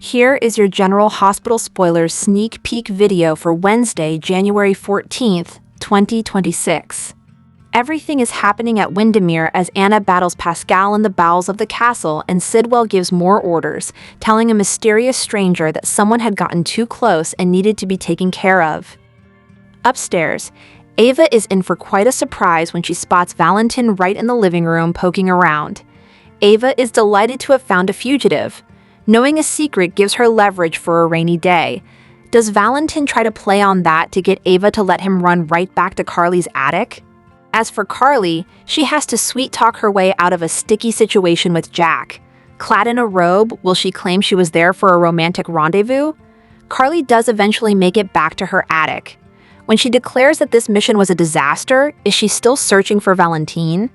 Here is your General Hospital Spoilers sneak peek video for Wednesday, January 14th, 2026. Everything is happening at Windermere as Anna battles Pascal in the bowels of the castle, and Sidwell gives more orders, telling a mysterious stranger that someone had gotten too close and needed to be taken care of. Upstairs, Ava is in for quite a surprise when she spots Valentin right in the living room poking around. Ava is delighted to have found a fugitive. Knowing a secret gives her leverage for a rainy day. Does Valentin try to play on that to get Ava to let him run right back to Carly's attic? As for Carly, she has to sweet-talk her way out of a sticky situation with Jack. Clad in a robe, will she claim she was there for a romantic rendezvous? Carly does eventually make it back to her attic. When she declares that this mission was a disaster, is she still searching for Valentin?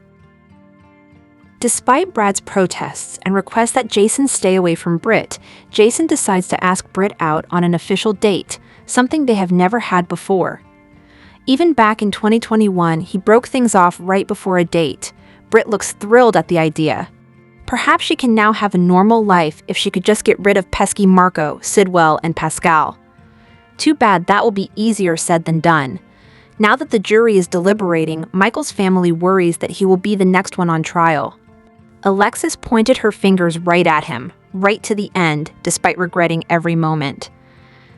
Despite Brad's protests and requests that Jason stay away from Britt, Jason decides to ask Britt out on an official date, something they have never had before. Even back in 2021, he broke things off right before a date. Britt looks thrilled at the idea. Perhaps she can now have a normal life if she could just get rid of pesky Marco, Sidwell, and Pascal. Too bad that will be easier said than done. Now that the jury is deliberating, Michael's family worries that he will be the next one on trial. Alexis pointed her fingers right at him, right to the end, despite regretting every moment.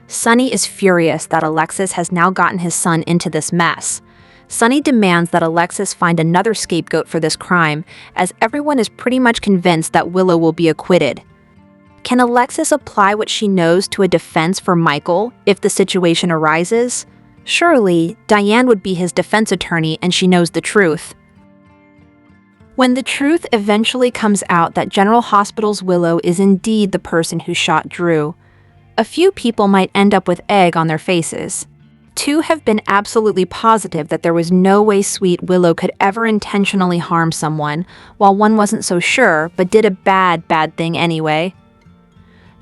Sonny is furious that Alexis has now gotten his son into this mess. Sonny demands that Alexis find another scapegoat for this crime, as everyone is pretty much convinced that Willow will be acquitted. Can Alexis apply what she knows to a defense for Michael if the situation arises? Surely, Diane would be his defense attorney and she knows the truth. When the truth eventually comes out that General Hospital's Willow is indeed the person who shot Drew, a few people might end up with egg on their faces. Two have been absolutely positive that there was no way sweet Willow could ever intentionally harm someone, while one wasn't so sure but did a bad thing anyway.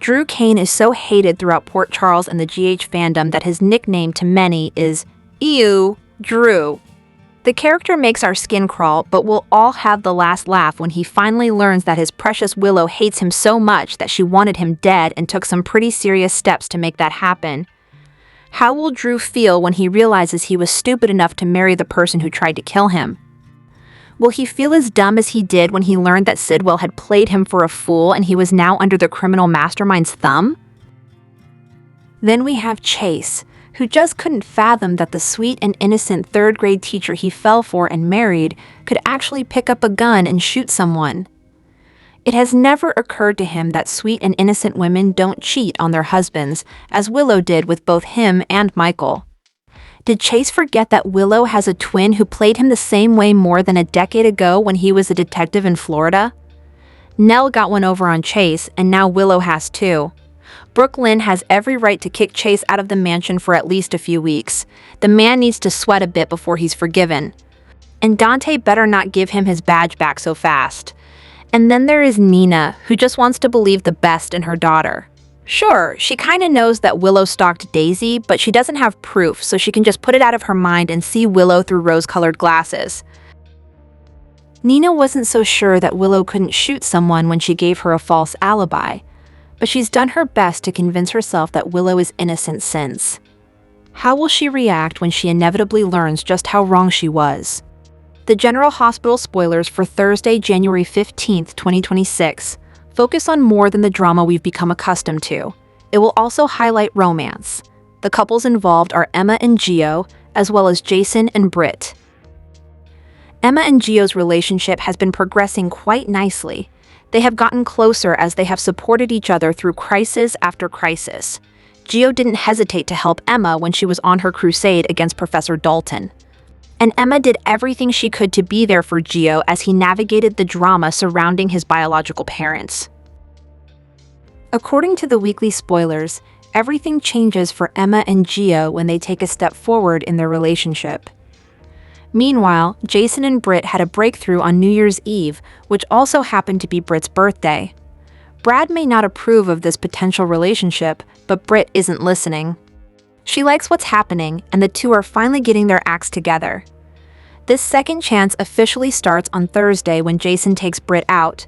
Drew Kane is so hated throughout Port Charles and the GH fandom that his nickname to many is Ew, Drew. The character makes our skin crawl, but we'll all have the last laugh when he finally learns that his precious Willow hates him so much that she wanted him dead and took some pretty serious steps to make that happen. How will Drew feel when he realizes he was stupid enough to marry the person who tried to kill him? Will he feel as dumb as he did when he learned that Sidwell had played him for a fool and he was now under the criminal mastermind's thumb? Then we have Chase, who just couldn't fathom that the sweet and innocent third-grade teacher he fell for and married could actually pick up a gun and shoot someone. It has never occurred to him that sweet and innocent women don't cheat on their husbands, as Willow did with both him and Michael. Did Chase forget that Willow has a twin who played him the same way more than a decade ago when he was a detective in Florida? Nell got one over on Chase, and now Willow has too. Brooklyn has every right to kick Chase out of the mansion for at least a few weeks. The man needs to sweat a bit before he's forgiven. And Dante better not give him his badge back so fast. And then there is Nina, who just wants to believe the best in her daughter. Sure, she kinda knows that Willow stalked Daisy, but she doesn't have proof, so she can just put it out of her mind and see Willow through rose-colored glasses. Nina wasn't so sure that Willow couldn't shoot someone when she gave her a false alibi, but she's done her best to convince herself that Willow is innocent since. How will she react when she inevitably learns just how wrong she was? The General Hospital spoilers for Thursday, January 15th, 2026, focus on more than the drama we've become accustomed to. It will also highlight romance. The couples involved are Emma and Gio, as well as Jason and Britt. Emma and Gio's relationship has been progressing quite nicely. They have gotten closer as they have supported each other through crisis after crisis. Gio didn't hesitate to help Emma when she was on her crusade against Professor Dalton. And Emma did everything she could to be there for Gio as he navigated the drama surrounding his biological parents. According to the weekly spoilers, everything changes for Emma and Gio when they take a step forward in their relationship. Meanwhile, Jason and Britt had a breakthrough on New Year's Eve, which also happened to be Britt's birthday. Brad may not approve of this potential relationship, but Britt isn't listening. She likes what's happening, and the two are finally getting their acts together. This second chance officially starts on Thursday when Jason takes Britt out.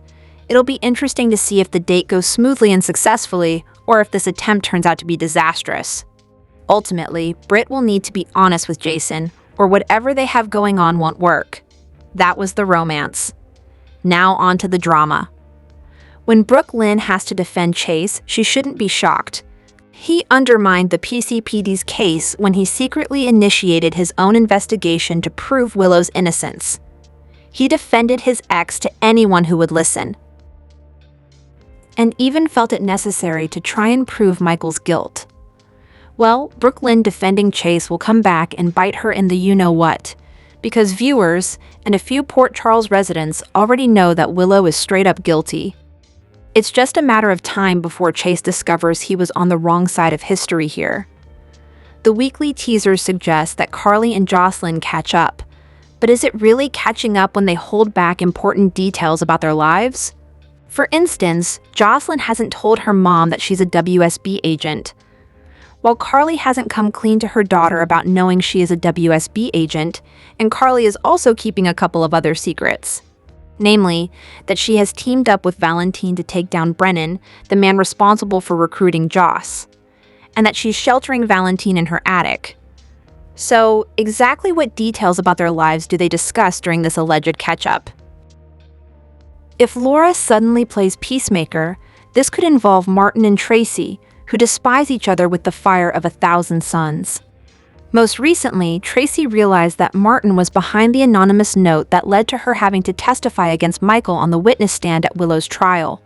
It'll be interesting to see if the date goes smoothly and successfully, or if this attempt turns out to be disastrous. Ultimately, Britt will need to be honest with Jason, or whatever they have going on won't work. That was the romance. Now on to the drama. When Brooke Lynn has to defend Chase, she shouldn't be shocked. He undermined the PCPD's case when he secretly initiated his own investigation to prove Willow's innocence. He defended his ex to anyone who would listen, and even felt it necessary to try and prove Michael's guilt. Well, Brooke Lynn defending Chase will come back and bite her in the you-know-what, because viewers and a few Port Charles residents already know that Willow is straight-up guilty. It's just a matter of time before Chase discovers he was on the wrong side of history here. The weekly teasers suggest that Carly and Jocelyn catch up, but is it really catching up when they hold back important details about their lives? For instance, Jocelyn hasn't told her mom that she's a WSB agent, while Carly hasn't come clean to her daughter about knowing she is a WSB agent, and Carly is also keeping a couple of other secrets. Namely, that she has teamed up with Valentine to take down Brennan, the man responsible for recruiting Joss, and that she's sheltering Valentine in her attic. So, exactly what details about their lives do they discuss during this alleged catch-up? If Laura suddenly plays peacemaker, this could involve Martin and Tracy, who despise each other with the fire of 1,000 suns. Most recently, Tracy realized that Martin was behind the anonymous note that led to her having to testify against Michael on the witness stand at Willow's trial.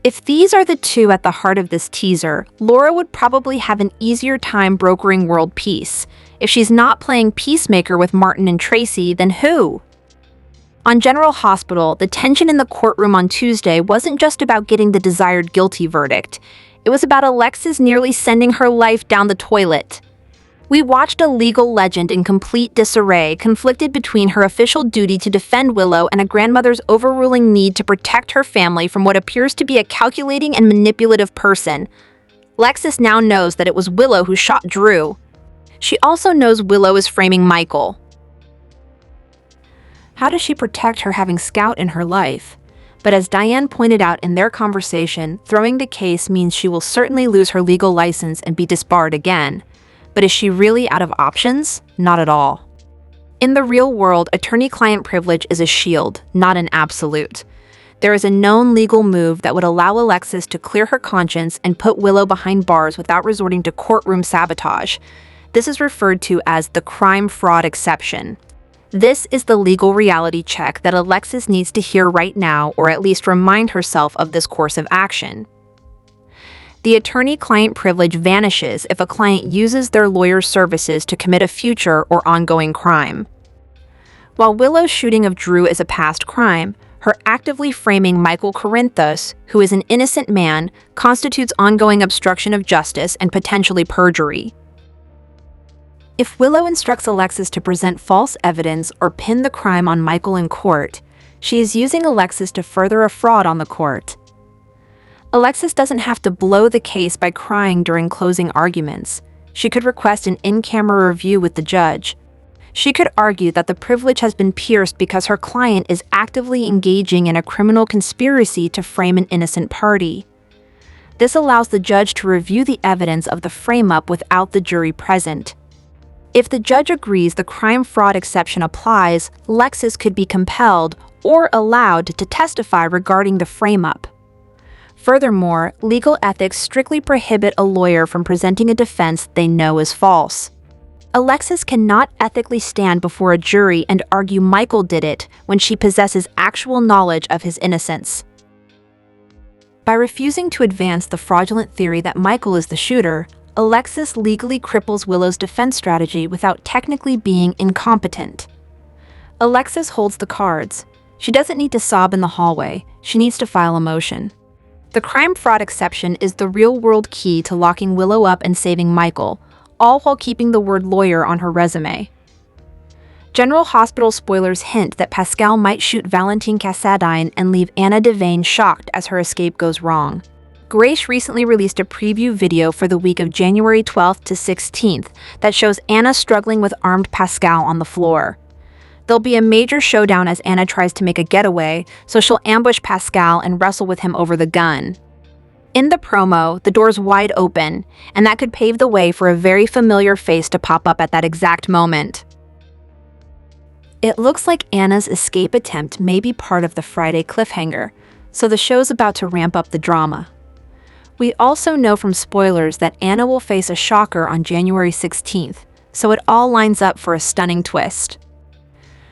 If these are the two at the heart of this teaser, Laura would probably have an easier time brokering world peace. If she's not playing peacemaker with Martin and Tracy, then who? On General Hospital, the tension in the courtroom on Tuesday wasn't just about getting the desired guilty verdict. It was about Alexis nearly sending her life down the toilet. We watched a legal legend in complete disarray, conflicted between her official duty to defend Willow and a grandmother's overruling need to protect her family from what appears to be a calculating and manipulative person. Alexis now knows that it was Willow who shot Drew. She also knows Willow is framing Michael. How does she protect her having Scout in her life? But as Diane pointed out in their conversation, throwing the case means she will certainly lose her legal license and be disbarred again. But is she really out of options? Not at all. In the real world, attorney-client privilege is a shield, not an absolute. There is a known legal move that would allow Alexis to clear her conscience and put Willow behind bars without resorting to courtroom sabotage. This is referred to as the crime-fraud exception. This is the legal reality check that Alexis needs to hear right now, or at least remind herself of this course of action. The attorney-client privilege vanishes if a client uses their lawyer's services to commit a future or ongoing crime. While Willow's shooting of Drew is a past crime, her actively framing Michael Corinthos, who is an innocent man, constitutes ongoing obstruction of justice and potentially perjury. If Willow instructs Alexis to present false evidence or pin the crime on Michael in court, she is using Alexis to further a fraud on the court. Alexis doesn't have to blow the case by crying during closing arguments. She could request an in-camera review with the judge. She could argue that the privilege has been pierced because her client is actively engaging in a criminal conspiracy to frame an innocent party. This allows the judge to review the evidence of the frame-up without the jury present. If the judge agrees the crime-fraud exception applies, Alexis could be compelled or allowed to testify regarding the frame-up. Furthermore, legal ethics strictly prohibit a lawyer from presenting a defense they know is false. Alexis cannot ethically stand before a jury and argue Michael did it when she possesses actual knowledge of his innocence. By refusing to advance the fraudulent theory that Michael is the shooter, Alexis legally cripples Willow's defense strategy without technically being incompetent. Alexis holds the cards. She doesn't need to sob in the hallway. She needs to file a motion. The crime-fraud exception is the real-world key to locking Willow up and saving Michael, all while keeping the word lawyer on her resume. General Hospital spoilers hint that Pascal might shoot Valentine Cassadine and leave Anna Devane shocked as her escape goes wrong. Grace recently released a preview video for the week of January 12th to 16th that shows Anna struggling with armed Pascal on the floor. There'll be a major showdown as Anna tries to make a getaway, so she'll ambush Pascal and wrestle with him over the gun. In the promo, the door's wide open, and that could pave the way for a very familiar face to pop up at that exact moment. It looks like Anna's escape attempt may be part of the Friday cliffhanger, so the show's about to ramp up the drama. We also know from spoilers that Anna will face a shocker on January 16th, so it all lines up for a stunning twist.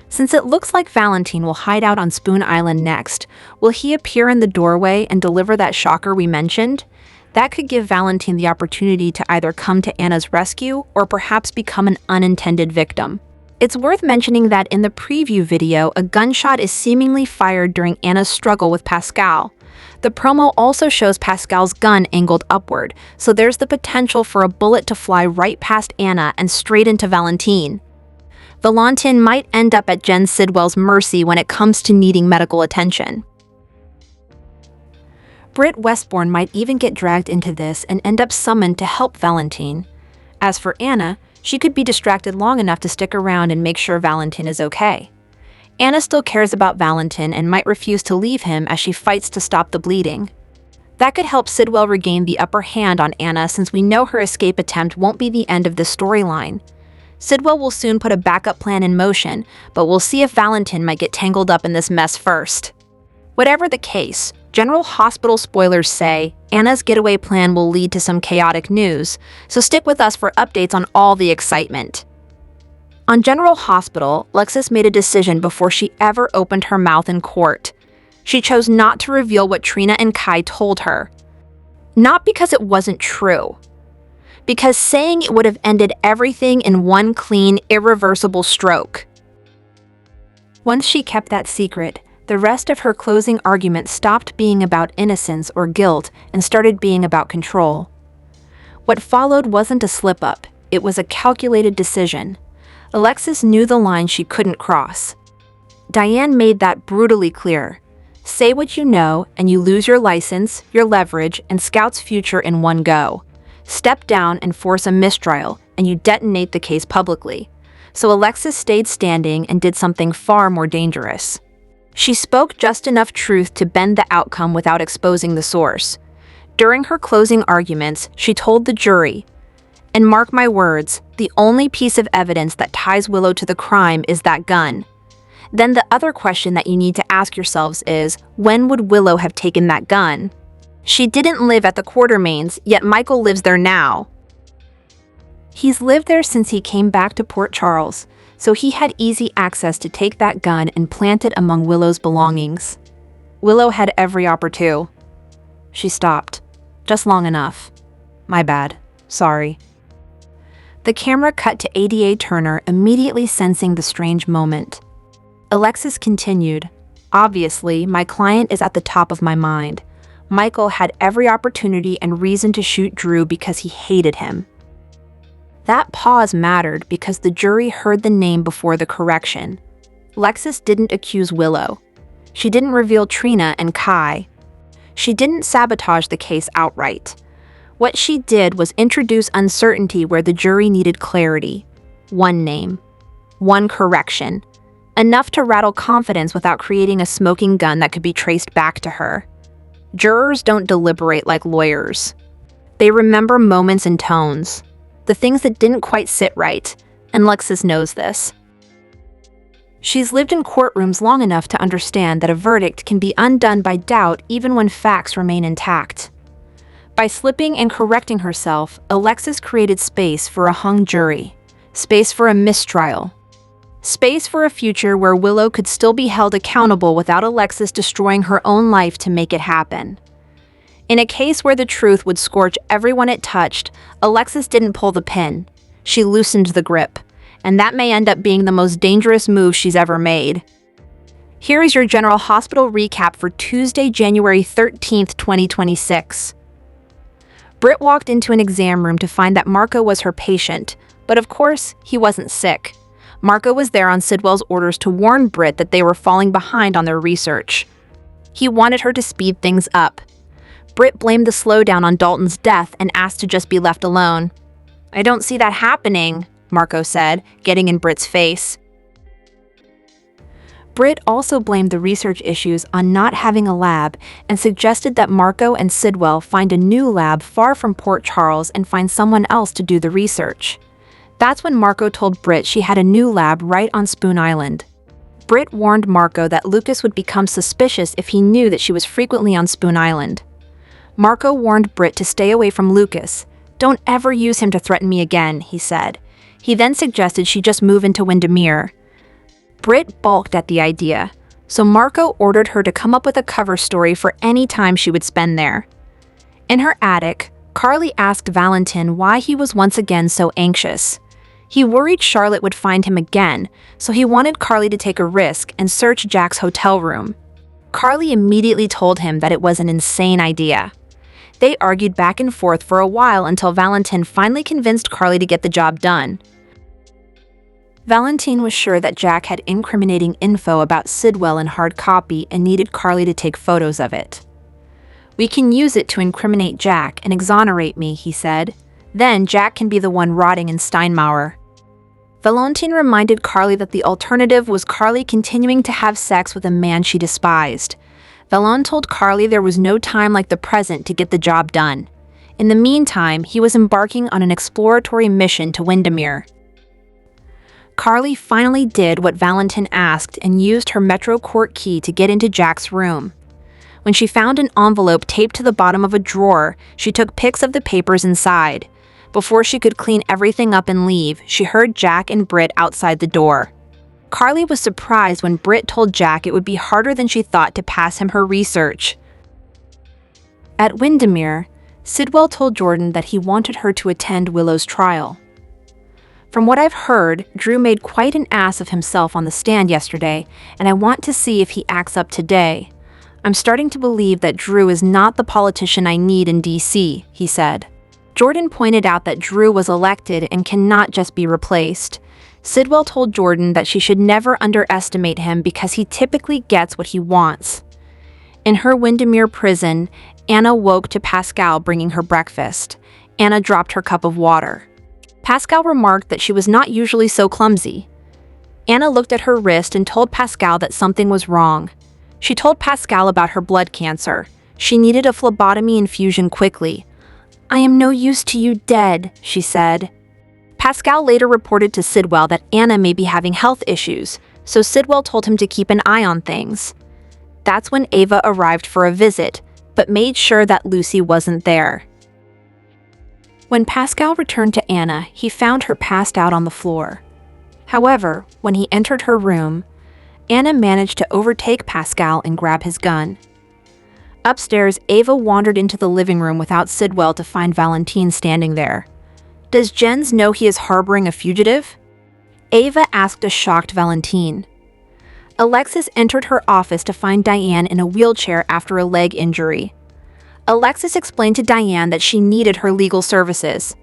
Since it looks like Valentine will hide out on Spoon Island next, will he appear in the doorway and deliver that shocker we mentioned? That could give Valentine the opportunity to either come to Anna's rescue or perhaps become an unintended victim. It's worth mentioning that in the preview video, a gunshot is seemingly fired during Anna's struggle with Pascal. The promo also shows Pascal's gun angled upward, so there's the potential for a bullet to fly right past Anna and straight into Valentine. Valentine might end up at Jen Sidwell's mercy when it comes to needing medical attention. Britt Westbourne might even get dragged into this and end up summoned to help Valentine. As for Anna, she could be distracted long enough to stick around and make sure Valentine is okay. Anna still cares about Valentine and might refuse to leave him as she fights to stop the bleeding. That could help Sidwell regain the upper hand on Anna since we know her escape attempt won't be the end of this storyline. Sidwell will soon put a backup plan in motion, but we'll see if Valentine might get tangled up in this mess first. Whatever the case, General Hospital spoilers say Anna's getaway plan will lead to some chaotic news, so stick with us for updates on all the excitement. On General Hospital, Alexis made a decision before she ever opened her mouth in court. She chose not to reveal what Trina and Kai told her. Not because it wasn't true, because saying it would have ended everything in one clean, irreversible stroke. Once she kept that secret, the rest of her closing argument stopped being about innocence or guilt and started being about control. What followed wasn't a slip-up, it was a calculated decision. Alexis knew the line she couldn't cross. Diane made that brutally clear. Say what you know, and you lose your license, your leverage, and Scout's future in one go. Step down and force a mistrial, and you detonate the case publicly. So Alexis stayed standing and did something far more dangerous. She spoke just enough truth to bend the outcome without exposing the source. During her closing arguments, she told the jury, and mark my words, the only piece of evidence that ties Willow to the crime is that gun. Then the other question that you need to ask yourselves is, when would Willow have taken that gun? She didn't live at the Quartermains, yet Michael lives there now. He's lived there since he came back to Port Charles, so he had easy access to take that gun and plant it among Willow's belongings. Willow had every opportunity. She stopped. Just long enough. My bad. Sorry. The camera cut to ADA Turner, immediately sensing the strange moment. Alexis continued, obviously, my client is at the top of my mind. Michael had every opportunity and reason to shoot Drew because he hated him. That pause mattered because the jury heard the name before the correction. Alexis didn't accuse Willow. She didn't reveal Trina and Kai. She didn't sabotage the case outright. What she did was introduce uncertainty where the jury needed clarity. One name. One correction. Enough to rattle confidence without creating a smoking gun that could be traced back to her. Jurors don't deliberate like lawyers. They remember moments and tones. The things that didn't quite sit right, and Alexis knows this. She's lived in courtrooms long enough to understand that a verdict can be undone by doubt even when facts remain intact. By slipping and correcting herself, Alexis created space for a hung jury, space for a mistrial, space for a future where Willow could still be held accountable without Alexis destroying her own life to make it happen. In a case where the truth would scorch everyone it touched, Alexis didn't pull the pin. She loosened the grip, and that may end up being the most dangerous move she's ever made. Here is your General Hospital recap for Tuesday, January 13th, 2026. Britt walked into an exam room to find that Marco was her patient, but of course, he wasn't sick. Marco was there on Sidwell's orders to warn Britt that they were falling behind on their research. He wanted her to speed things up. Britt blamed the slowdown on Dalton's death and asked to just be left alone. "I don't see that happening," Marco said, getting in Britt's face. Britt also blamed the research issues on not having a lab and suggested that Marco and Sidwell find a new lab far from Port Charles and find someone else to do the research. That's when Marco told Britt she had a new lab right on Spoon Island. Britt warned Marco that Lucas would become suspicious if he knew that she was frequently on Spoon Island. Marco warned Britt to stay away from Lucas. "Don't ever use him to threaten me again," he said. He then suggested she just move into Windermere. Britt balked at the idea, so Marco ordered her to come up with a cover story for any time she would spend there. In her attic, Carly asked Valentin why he was once again so anxious. He worried Charlotte would find him again, so he wanted Carly to take a risk and search Jack's hotel room. Carly immediately told him that it was an insane idea. They argued back and forth for a while until Valentin finally convinced Carly to get the job done. Valentin was sure that Jack had incriminating info about Sidwell in hard copy and needed Carly to take photos of it. "We can use it to incriminate Jack and exonerate me," he said. "Then Jack can be the one rotting in Steinmauer." Valentin reminded Carly that the alternative was Carly continuing to have sex with a man she despised. Valentin told Carly there was no time like the present to get the job done. In the meantime, he was embarking on an exploratory mission to Windermere. Carly finally did what Valentin asked and used her Metro Court key to get into Jack's room. When she found an envelope taped to the bottom of a drawer, she took pics of the papers inside. Before she could clean everything up and leave, she heard Jack and Britt outside the door. Carly was surprised when Britt told Jack it would be harder than she thought to pass him her research. At Windermere, Sidwell told Jordan that he wanted her to attend Willow's trial. "From what I've heard, Drew made quite an ass of himself on the stand yesterday, and I want to see if he acts up today. I'm starting to believe that Drew is not the politician I need in D.C., he said. Jordan pointed out that Drew was elected and cannot just be replaced. Sidwell told Jordan that she should never underestimate him because he typically gets what he wants. In her Windermere prison, Anna woke to Pascal bringing her breakfast. Anna dropped her cup of water. Pascal remarked that she was not usually so clumsy. Anna looked at her wrist and told Pascal that something was wrong. She told Pascal about her blood cancer. She needed a phlebotomy infusion quickly. "I am no use to you dead," she said. Pascal later reported to Sidwell that Anna may be having health issues, so Sidwell told him to keep an eye on things. That's when Ava arrived for a visit, but made sure that Lucy wasn't there. When Pascal returned to Anna, he found her passed out on the floor. However, when he entered her room, Anna managed to overtake Pascal and grab his gun. Upstairs, Ava wandered into the living room without Sidwell to find Valentin standing there. "Does Jens know he is harboring a fugitive?" Ava asked a shocked Valentin. Alexis entered her office to find Diane in a wheelchair after a leg injury. Alexis explained to Diane that she needed her legal services.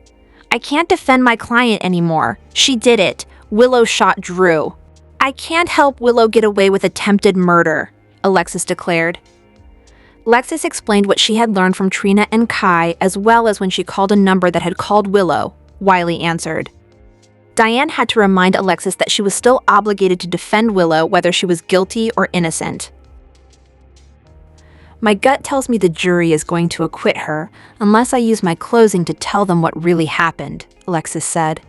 "I can't defend my client anymore. She did it. Willow shot Drew. I can't help Willow get away with attempted murder," Alexis declared. Alexis explained what she had learned from Trina and Kai, as well as when she called a number that had called Willow. Wiley answered. Diane had to remind Alexis that she was still obligated to defend Willow whether she was guilty or innocent. "My gut tells me the jury is going to acquit her unless I use my closing to tell them what really happened," Alexis said.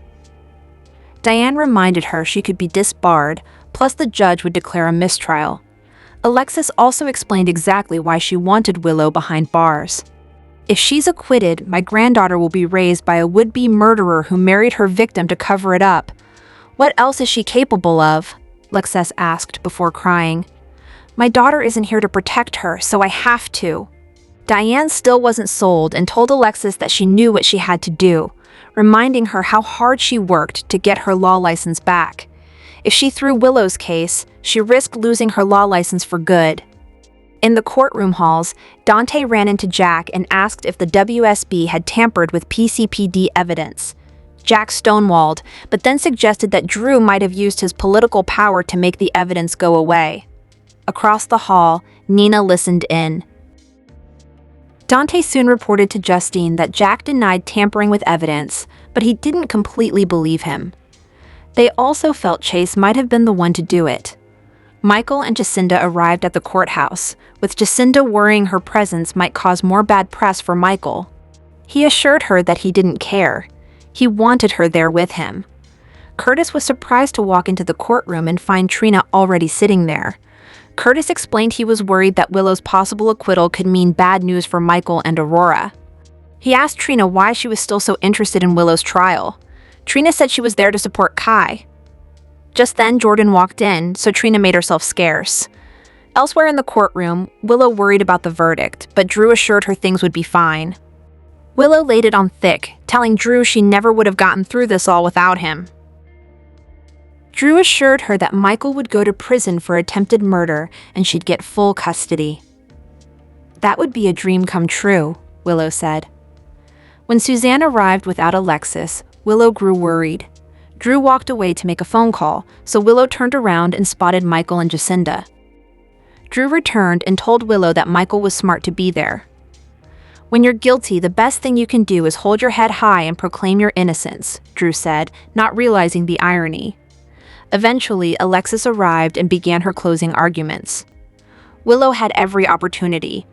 Diane reminded her she could be disbarred, plus the judge would declare a mistrial. Alexis also explained exactly why she wanted Willow behind bars. "If she's acquitted, my granddaughter will be raised by a would-be murderer who married her victim to cover it up. What else is she capable of?" Alexis asked before crying. "My daughter isn't here to protect her, so I have to." Diane still wasn't sold and told Alexis that she knew what she had to do, reminding her how hard she worked to get her law license back. If she threw Willow's case, she risked losing her law license for good. In the courtroom halls, Dante ran into Jack and asked if the WSB had tampered with PCPD evidence. Jack stonewalled, but then suggested that Drew might have used his political power to make the evidence go away. Across the hall, Nina listened in. Dante soon reported to Justine that Jack denied tampering with evidence, but he didn't completely believe him. They also felt Chase might have been the one to do it. Michael and Jacinda arrived at the courthouse, with Jacinda worrying her presence might cause more bad press for Michael. He assured her that he didn't care. He wanted her there with him. Curtis was surprised to walk into the courtroom and find Trina already sitting there. Curtis explained he was worried that Willow's possible acquittal could mean bad news for Michael and Aurora. He asked Trina why she was still so interested in Willow's trial. Trina said she was there to support Kai. Just then, Jordan walked in, so Trina made herself scarce. Elsewhere in the courtroom, Willow worried about the verdict, but Drew assured her things would be fine. Willow laid it on thick, telling Drew she never would have gotten through this all without him. Drew assured her that Michael would go to prison for attempted murder and she'd get full custody. That would be a dream come true, Willow said. When Suzanne arrived without Alexis, Willow grew worried. Drew walked away to make a phone call, so Willow turned around and spotted Michael and Jacinda. Drew returned and told Willow that Michael was smart to be there. When you're guilty, the best thing you can do is hold your head high and proclaim your innocence, Drew said, not realizing the irony. Eventually, Alexis arrived and began her closing arguments. Willow had every opportunity.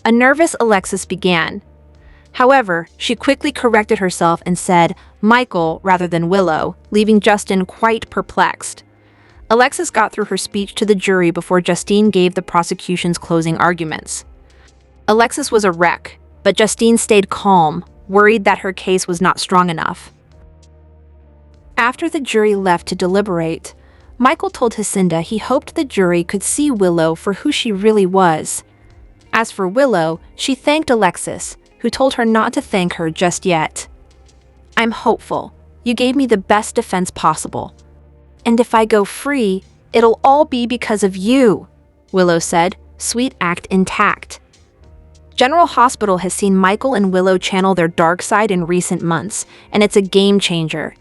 A nervous Alexis began. However, she quickly corrected herself and said Michael rather than Willow, leaving Justin quite perplexed. Alexis got through her speech to the jury before Justine gave the prosecution's closing arguments. Alexis was a wreck, but Justine stayed calm, worried that her case was not strong enough. After the jury left to deliberate, Michael told Jacinda he hoped the jury could see Willow for who she really was. As for Willow, she thanked Alexis, who told her not to thank her just yet. I'm hopeful. You gave me the best defense possible. And if I go free, it'll all be because of you, Willow said, sweet act intact. General Hospital has seen Michael and Willow channel their dark side in recent months, and it's a game changer.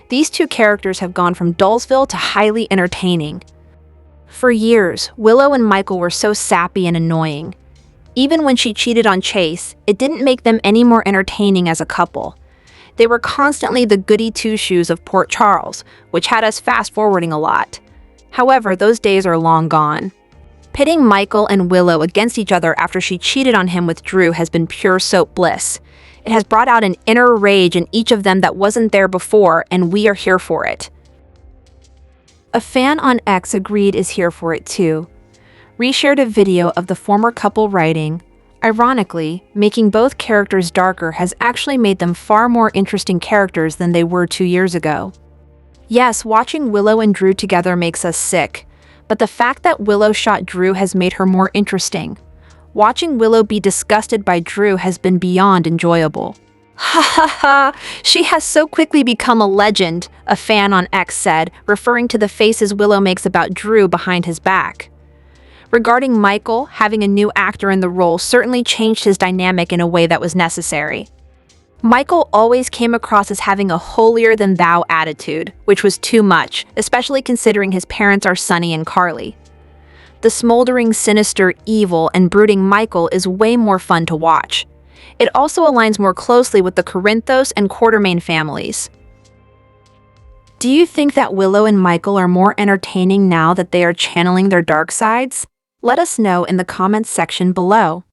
These two characters have gone from Dullsville to highly entertaining. For years, Willow and Michael were so sappy and annoying. Even when she cheated on Chase, it didn't make them any more entertaining as a couple. They were constantly the goody two-shoes of Port Charles, which had us fast-forwarding a lot. However, those days are long gone. Pitting Michael and Willow against each other after she cheated on him with Drew has been pure soap bliss. It has brought out an inner rage in each of them that wasn't there before, and we are here for it. A fan on X agreed is here for it too. Reshared a video of the former couple writing, ironically, making both characters darker has actually made them far more interesting characters than they were 2 years ago. Yes, watching Willow and Drew together makes us sick, but the fact that Willow shot Drew has made her more interesting. Watching Willow be disgusted by Drew has been beyond enjoyable. Ha ha ha, she has so quickly become a legend, a fan on X said, referring to the faces Willow makes about Drew behind his back. Regarding Michael, having a new actor in the role certainly changed his dynamic in a way that was necessary. Michael always came across as having a holier-than-thou attitude, which was too much, especially considering his parents are Sonny and Carly. The smoldering, sinister, evil, and brooding Michael is way more fun to watch. It also aligns more closely with the Corinthos and Quartermain families. Do you think that Willow and Michael are more entertaining now that they are channeling their dark sides? Let us know in the comments section below.